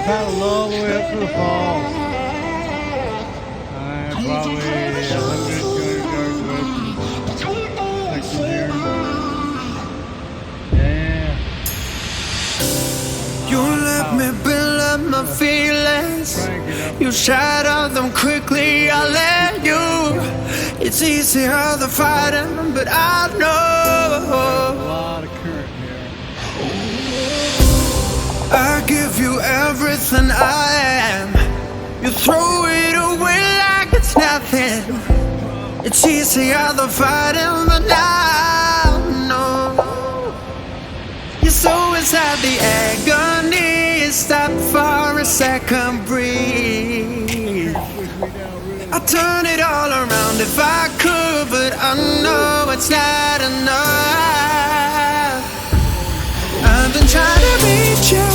paddled all the way up to the falls. I probably 100, 200 yards away from section here. Yeah. You let me build up my feelings. You shatter them quickly, I let you. It's easier the fighting, but I know There's a lot of current here. I give you everything I am. You throw it away like it's nothing. It's easier the fighting, but I know you're so inside the agony. Stop for a second, breathe. I'd turn it all around if I could, but I know it's not enough. I've been trying to reach you,